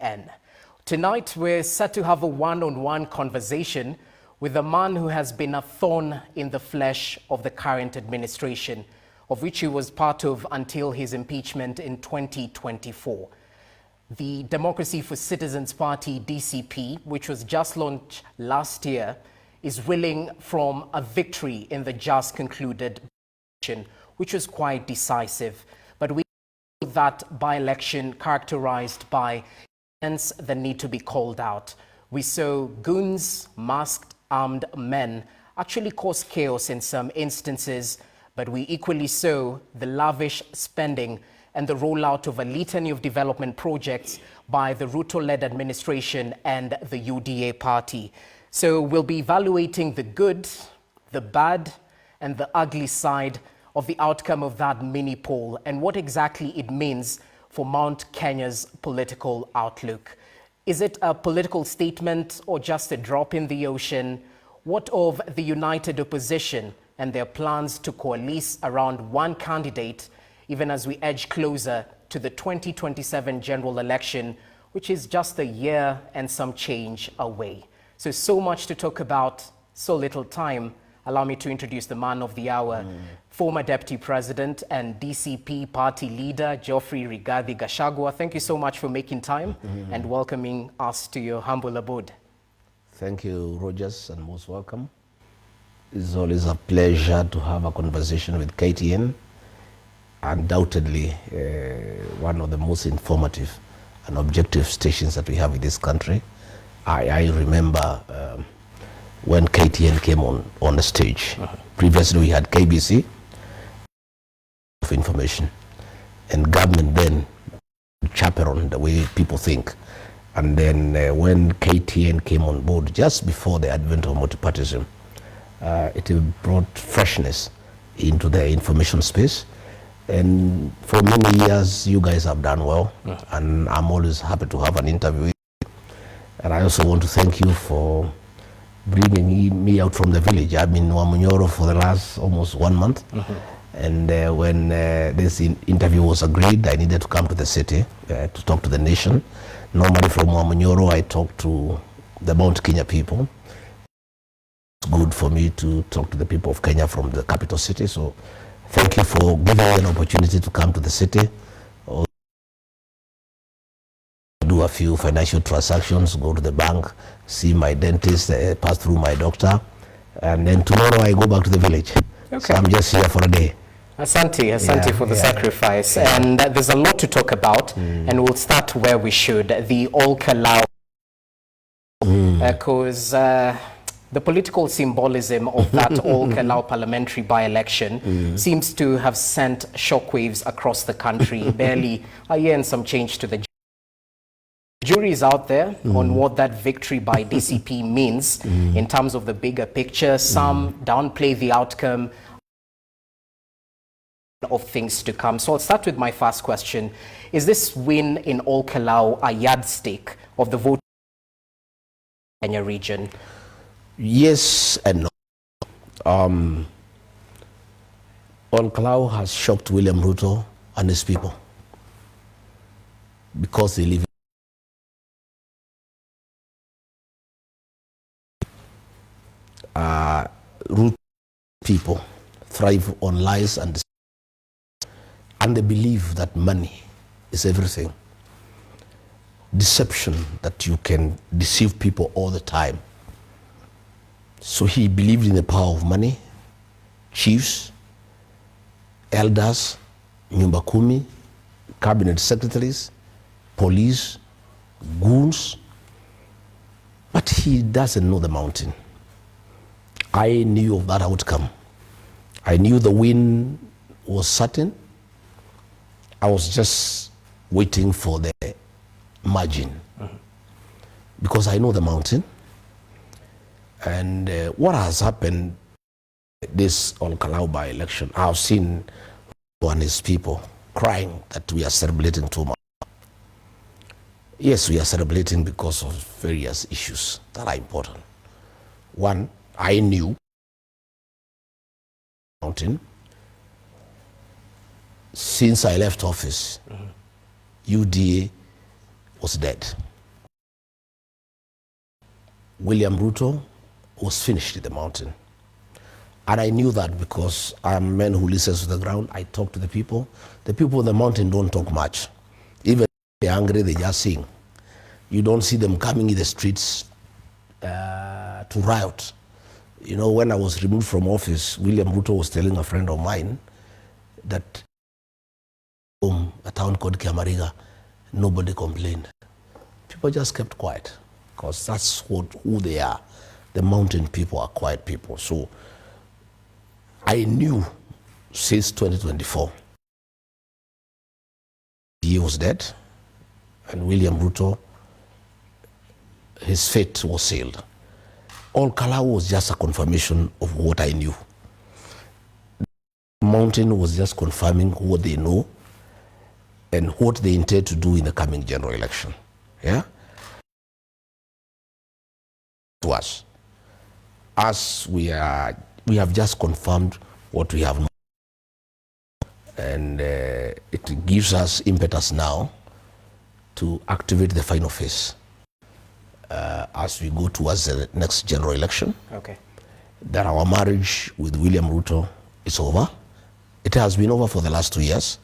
KTN. Tonight, we're set to have a one-on-one conversation with a man who has been a thorn in the flesh of the current administration, of which he was part of until his impeachment in 2024. The Democracy for Citizens Party, DCP, which was just launched last year, is reeling from a victory in the just concluded election, which was quite decisive. But we know that by-election characterized by events that need to be called out. We saw goons, masked, armed men actually cause chaos in some instances, but we equally saw the lavish spending and the rollout of a litany of development projects by the Ruto-led administration and the UDA party. So we'll be evaluating the good, the bad, and the ugly side of the outcome of that mini poll and what exactly it means for Mount Kenya's political outlook. Is it a political statement or just a drop in the ocean? What of the united opposition and their plans to coalesce around one candidate, even as we edge closer to the 2027 general election, which is just a year and some change away? So much to talk about, so little time. Allow me to introduce the man of the hour, former Deputy President and DCP party leader, Geoffrey Rigathi Gachagua. Thank you so much for making time and welcoming us to your humble abode. Thank you, Rogers, and most welcome. It's always a pleasure to have a conversation with KTN. Undoubtedly, one of the most informative and objective stations that we have in this country. I remember when KTN came on the stage. Previously, we had KBC of information, and government then chaperoned the way people think. And then when KTN came on board, just before the advent of multipartyism, it brought freshness into the information space. And for many years, you guys have done well, and I'm always happy to have an interview with you. And I also want to thank you for bringing me out from the village. I've been in Wamunyoro for the last almost 1 month. And when this interview was agreed, I needed to come to the city to talk to the nation. Normally from Wamunyoro, I talk to the Mount Kenya people. It's good for me to talk to the people of Kenya from the capital city. So thank you for giving me an opportunity to come to the city, do a few financial transactions, go to the bank, see my dentist, pass through my doctor, and then tomorrow I go back to the village. Okay. So I'm just here for a day. Asante for the sacrifice. Yeah. And there's a lot to talk about, and we'll start where we should, the All-Kalau, because the political symbolism of that All-Kalau parliamentary by-election seems to have sent shockwaves across the country. Barely a year and some change to the jury is out there on what that victory by DCP means in terms of the bigger picture. Some downplay the outcome of things to come. So I'll start with my first question. Is this win in All-Kalau a yardstick of the vote in Kenya region? Yes and no. All-Kalau has shocked William Ruto and his people because they live Ruto people thrive on lies and they believe that money is everything. Deception, that you can deceive people all the time. So he believed in the power of money, chiefs, elders, nyumba kumi, cabinet secretaries, police, goons, but he doesn't know the mountain. I knew of that outcome. I knew the win was certain. I was just waiting for the margin because I know the mountain. And what has happened this All-Kalau by-election, I've seen Ruto and his people crying that we are celebrating too much. Yes, we are celebrating because of various issues that are important. One, I knew mountain since I left office. UDA was dead. William Ruto was finished in the mountain. And I knew that because I am a man who listens to the ground. I talk to the people. The people in the mountain don't talk much. Even if they're angry, they just sing. You don't see them coming in the streets to riot. You know, when I was removed from office, William Ruto was telling a friend of mine that a town called Kiamariga, nobody complained. People just kept quiet because that's who they are. The mountain people are quiet people. So I knew since 2024, he was dead, and William Ruto, his fate was sealed. All Kalau was just a confirmation of what I knew. The mountain was just confirming what they know and what they intend to do in the coming general election. Yeah? To us, as we have just confirmed what we have known, and it gives us impetus now to activate the final phase as we go towards the next general election. Okay. That our marriage with William Ruto is over. It has been over for the last 2 years.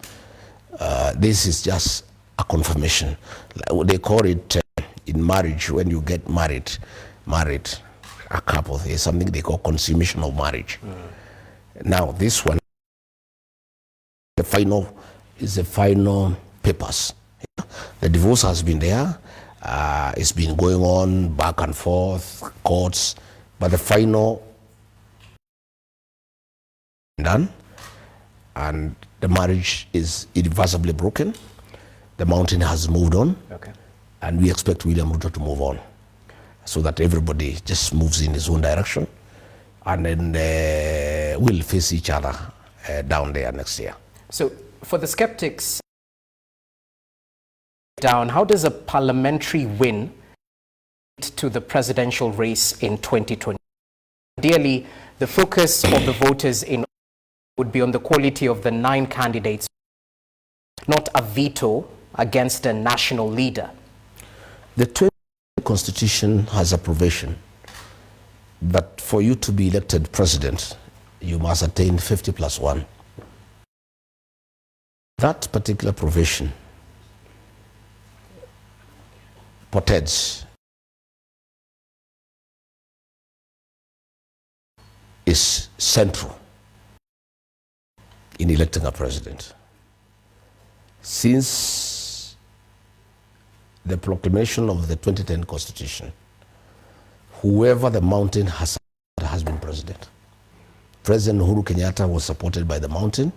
This is just a confirmation. They call it in marriage, when you get married, a couple, there's something they call consummation of marriage. Now this one, the final papers. The divorce has been there. It's been going on back and forth, courts, but the final done, and the marriage is irreversibly broken. The mountain has moved on, okay, and we expect William Ruto to move on, so that everybody just moves in his own direction, and then we'll face each other down there next year. So for the skeptics down, how does a parliamentary win to the presidential race in 2020? Ideally, the focus of the voters in would be on the quality of the 9 candidates, not a veto against a national leader. The 2020 Constitution has a provision that for you to be elected president, you must attain 50+1. That particular provision portends is central in electing a president. Since the proclamation of the 2010 Constitution, whoever the mountain has been president. President Uhuru Kenyatta was supported by the mountain.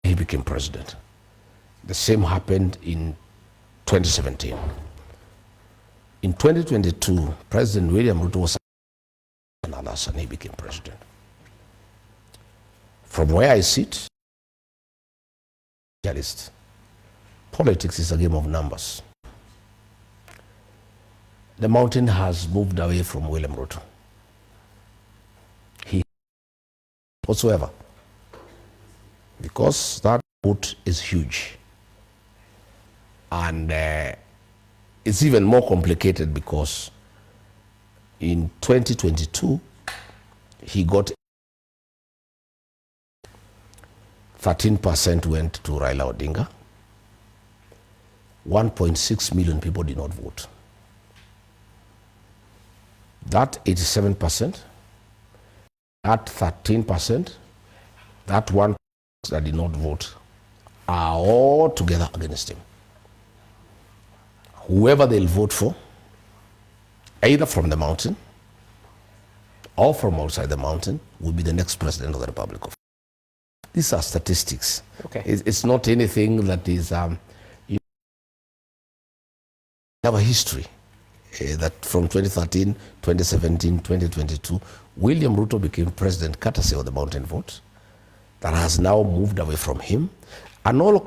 He became president. The same happened in 2017. In 2022, President William Ruto was supported by others, and he became president. From where I sit, politics is a game of numbers. The mountain has moved away from William Ruto. He whatsoever, because that vote is huge, and it's even more complicated because in 2022 he got 13% went to Raila Odinga. 1.6 million people did not vote. That 87%, that 13%, that 1% that did not vote are all together against him. Whoever they'll vote for, either from the mountain or from outside the mountain, will be the next president of the Republic of. These are statistics. Okay. It's not anything that is, you have a history that from 2013, 2017, 2022, William Ruto became president courtesy of the mountain vote that has now moved away from him, and all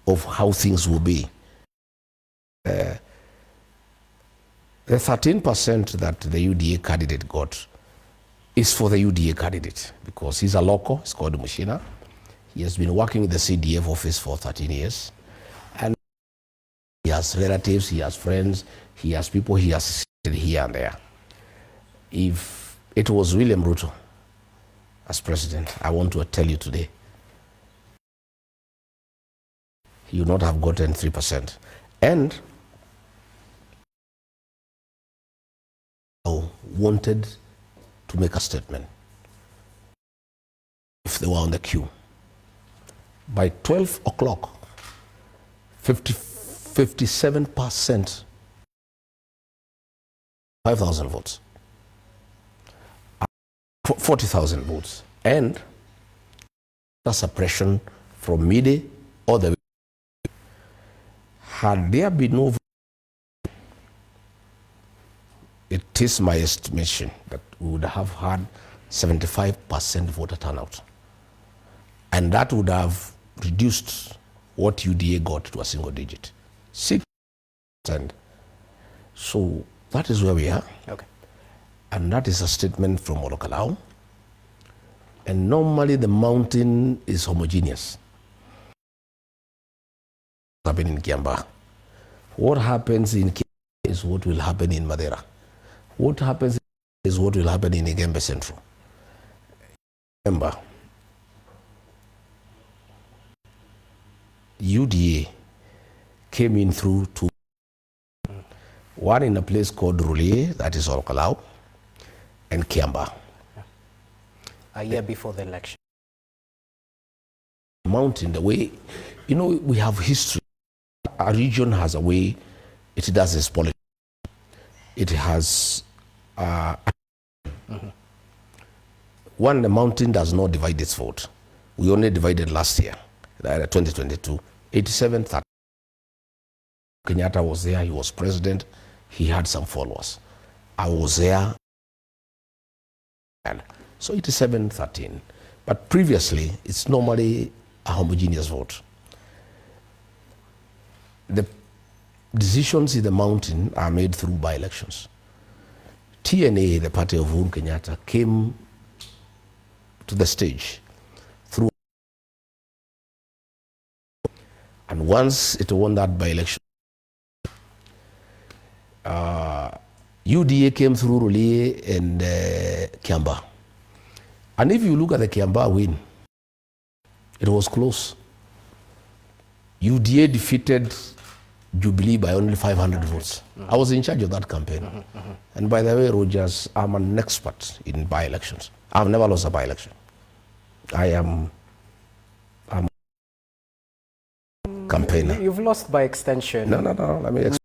of how things will be. The 13% that the UDA candidate got is for the UDA candidate because he's a local, he's called Mushina. He has been working in the CDF office for 13 years, and he has relatives, he has friends, he has people he has seen here and there. If it was William Ruto as president, I want to tell you today, he would not have gotten 3%. And I wanted to make a statement if they were on the queue. By 12 o'clock, 57%, 5,000 votes, 40,000 votes, and the suppression from midday all the way. Had there been no vote, it is my estimation that we would have had 75% voter turnout. And that would have reduced what UDA got to a single digit, 6%. So that is where we are. Okay. And that is a statement from Olokalau. And normally the mountain is homogeneous. What happened in Kiambaa? What happens in Kiambaa is what will happen in Madeira. What happens is what will happen in Igembe Central. Remember, UDA came in through two. One in a place called Rulie, that is Olokalau, and Kiambaa. A year before the election. Mountain, the way, you know, we have history. Our region has a way it does its politics. It has, one, the mountain does not divide its vote. We only divided last year, 2022, 87-30. Kenyatta was there, he was president, he had some followers. I was there, so 87-13. But previously, it's normally a homogeneous vote. The decisions in the mountain are made through by-elections. TNA, the party of Uhuru Kenyatta, came to the stage through, and once it won that by-election, UDA came through Rulie and Kiambaa. And if you look at the Kiambaa win, it was close. UDA defeated Jubilee by only 500 votes. I was in charge of that campaign. And by the way, Rogers, I'm an expert in by-elections. I've never lost a by-election. I'm a campaigner. You've lost by extension. No. Let me explain.